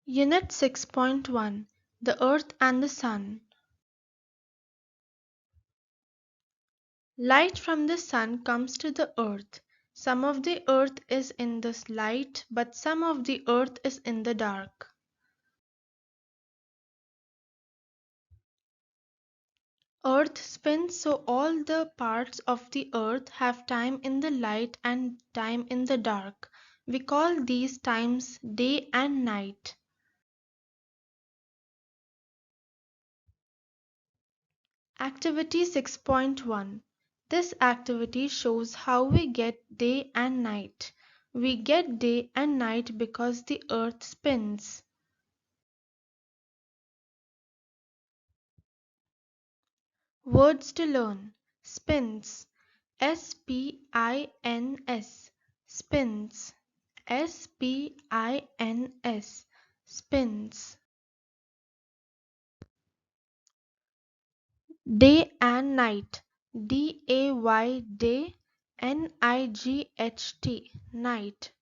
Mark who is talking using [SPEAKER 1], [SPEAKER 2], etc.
[SPEAKER 1] Unit 6.1 The Earth and the Sun. Light from the sun comes to the earth. Some of the earth is in the light, but some of the earth is in the dark. Earth spins, so all the parts of the earth have time in the light and time in the dark. We call these times day and night. Activity 6.1. This activity shows how we get day and night. We get day and night because the earth spins. Words to learn. Spins. S-P-I-N-S. Spins. S-P-I-N-S. Spins. Day and night. D-A-Y day. N-I-G-H-T. Night.